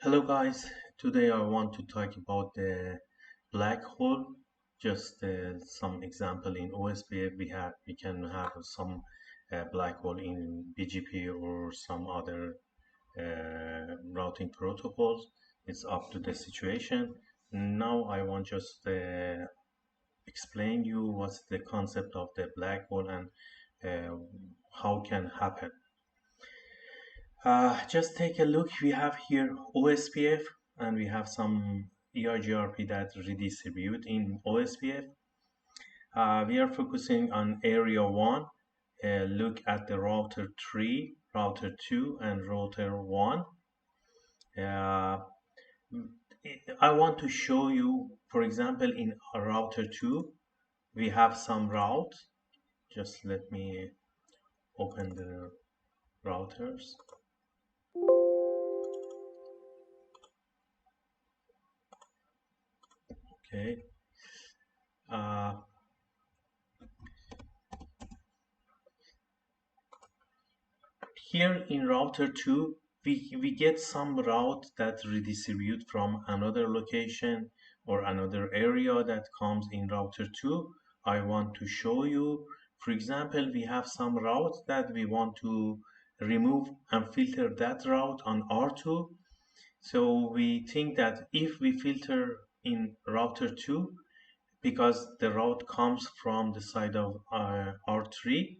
Hello guys, today I want to talk about the black hole. Just some example in OSPF we can have some black hole in BGP or some other routing protocols. It's up to the situation. Now I want just explain you what's the concept of the black hole and uh, how can happen. Just take a look. We have here OSPF and we have some EIGRP that redistribute in OSPF. We are focusing on area 1. Look at the router 3, router 2, and router 1. Uh, I want to show you, for example, in router 2, we have some routes. Just let me open the routers. Okay. Uh, Here in router 2, we get some route that redistribute from another location or another area that comes in router 2. I want to show you, for example, we have some route that we want to remove and filter that route on R2. So we think that if we filter in router 2, because the route comes from the side of R3,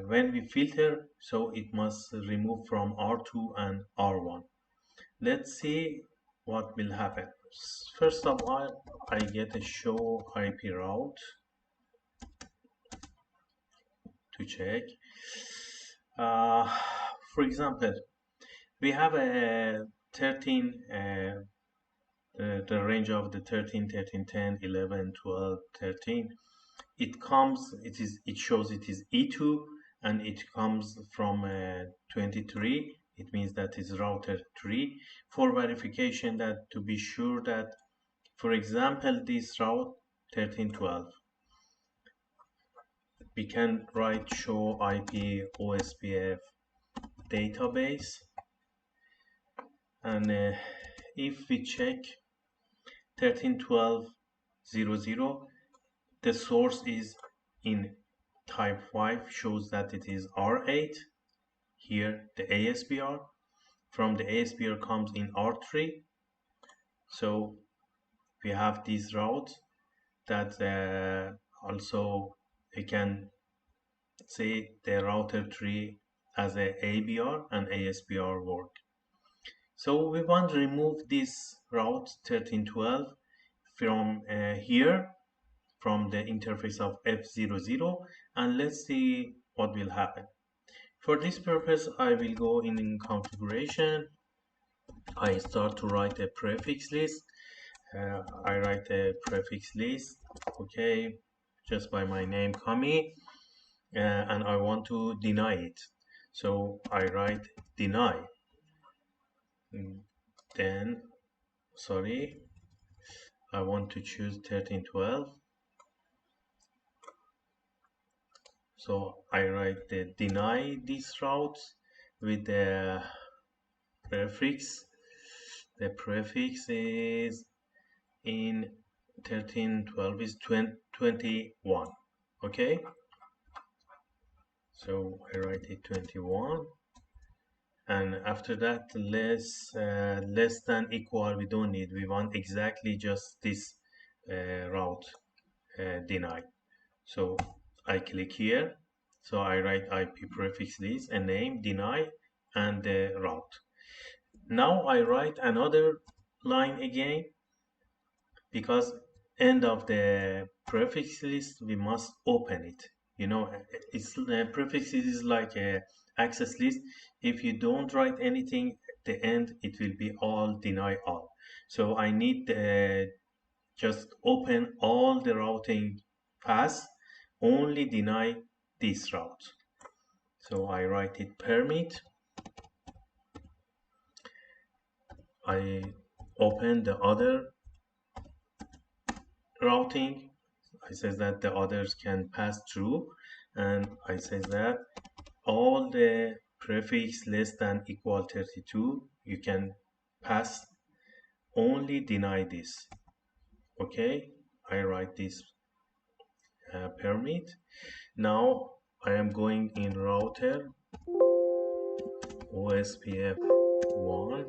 when we filter, so it must remove from R2 and R1. Let's see what will happen. First of all, I get a show IP route to check. Uh, for example, we have a 13, the range of the 13, 13, 10, 11, 12, 13. It shows it is E2 and it comes from 23. It means that is router 3. For verification, that to be sure that, for example, this route 1312, we can write show IP OSPF database, and if we check 1312.00, the source is in type 5, shows that it is R8. Here the ASBR, from the ASBR comes in R3. So we have these routes that also we can say the router 3 as a ABR and ASBR work. So we want to remove this route 1312 from here, from the interface of F00, and let's see what will happen. For this purpose, I will go in configuration. I start to write a prefix list. I write a prefix list, okay, just by my name, Kami, and I want to deny it. So I write deny. Then, sorry, I want to choose 1312. So I write the deny these routes with the prefix. The prefix is in 1312 is 21. Okay, so I write it 21, and after that less than equal we don't need, we want exactly just this route deny. So I click here, so I write IP prefix list, a name, deny, and the route. Now I write another line again, because end of the prefix list we must open it. You know, it's prefix is like a access list. If you don't write anything at the end, it will be all deny all. So I need just open all the routing paths, only deny this route. So I write it permit. I open the other routing. I says that the others can pass through, and I says that all the prefix less than equal 32 you can pass only deny this. Okay, I write this permit. Now I am going in router OSPF 1.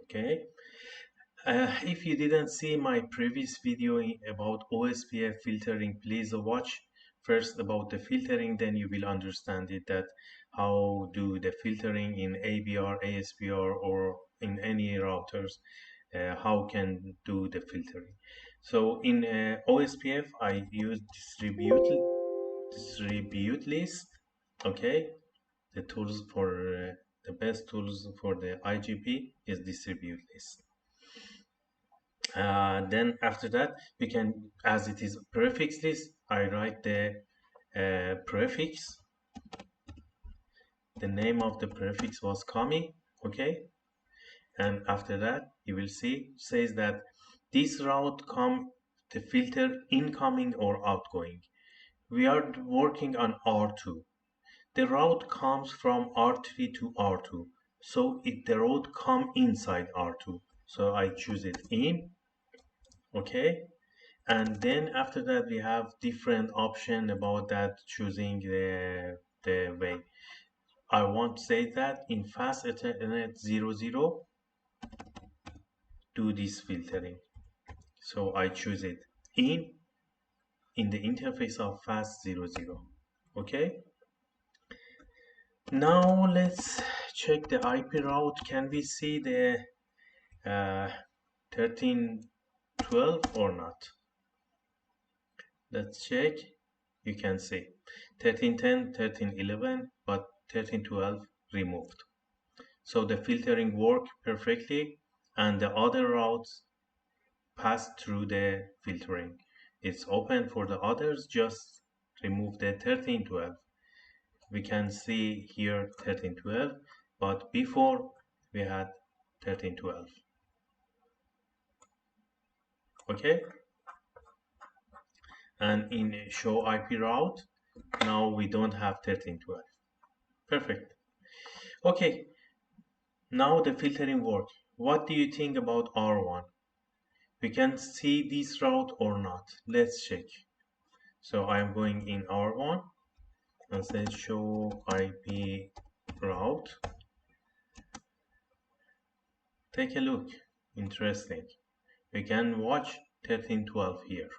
Okay, if you didn't see my previous video about OSPF filtering, please watch first about the filtering, then you will understand it, that how do the filtering in ABR, ASBR, or in any routers, how can do the filtering. So in OSPF I use distribute list. Okay, the tools for the best tools for the IGP is distribute list. Then after that we can, as it is prefix list, I write the prefix. The name of the prefix was Kami. Okay, and after that you will see says that this route come the filter incoming or outgoing. We are working on R2. The route comes from R3 to R2, so the route come inside R2, so I choose it in. Okay, and then after that we have different option about that, choosing the way. I want to say that in fast Ethernet 00 do this filtering, so I choose it in the interface of fast 00. Okay, now let's check the IP route. Can we see the 1312 or not? Let's check. You can see 1310, 1311, but 1312 removed. So the filtering worked perfectly, and the other routes passed through the filtering. It's open for the others, just remove the 1312. We can see here 1312, but before we had 1312. Okay, and in show IP route now we don't have 1312. Perfect. Okay, now the filtering works. What do you think about R1? We can see this route or not? Let's check. So I am going in R1 and say show IP route. Take a look. Interesting. We can watch 1312 here.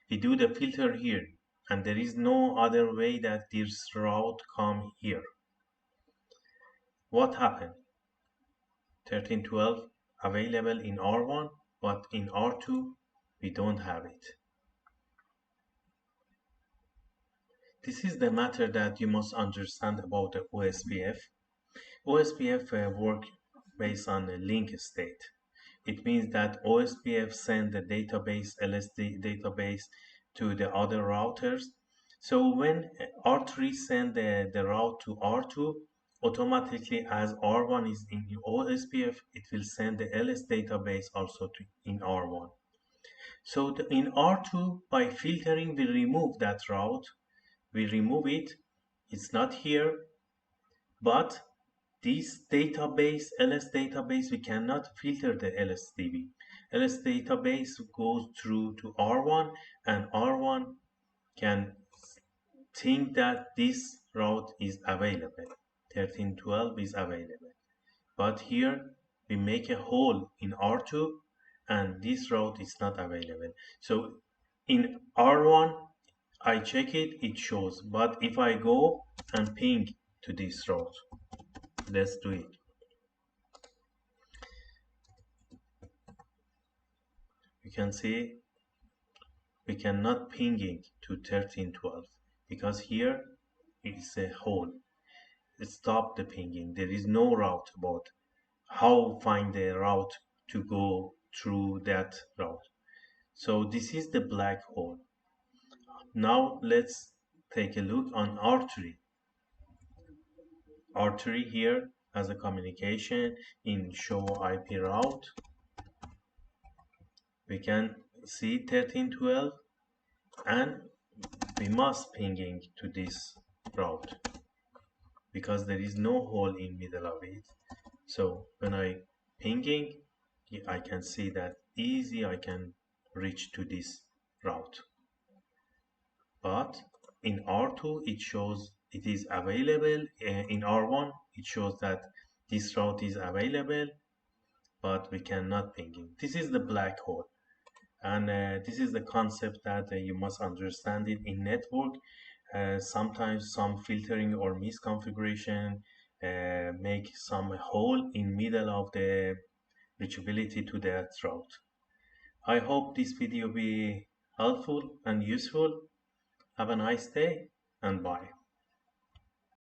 We do the filter here, and there is no other way that this route come here. What happened? 1312 available in R1, but in R2 we don't have it. This is the matter that you must understand about the OSPF. OSPF work based on a link state. It means that OSPF send the database, LSD database, to the other routers. So when R3 send the route to R2, automatically as R1 is in OSPF, it will send the LS database also in R1. So in R2, by filtering, we remove that route. We remove it. It's not here, but this database, LS database, we cannot filter the LSDB. LS database goes through to R1, and R1 can think that this route is available. 1312 is available. But here we make a hole in R2 and this route is not available. So in R1, I check it, it shows. But if I go and ping to this route, let's do it. You can see we cannot ping it to 1312 because here it's a hole. Stop the pinging. There is no route about how find the route to go through that route. So this is the black hole. Now let's take a look on R3. R3 here as a communication in show IP route. We can see 1312 and we must pinging to this route because there is no hole in middle of it. So when I pinging, I can see that easy I can reach to this route. But in R2 it shows it is available. In R1 it shows that this route is available, but we cannot ping it. This is the black hole. And this is the concept that you must understand it in network. Sometimes some filtering or misconfiguration make some hole in middle of the reachability to that route. I hope this video be helpful and useful. Have a nice day and bye.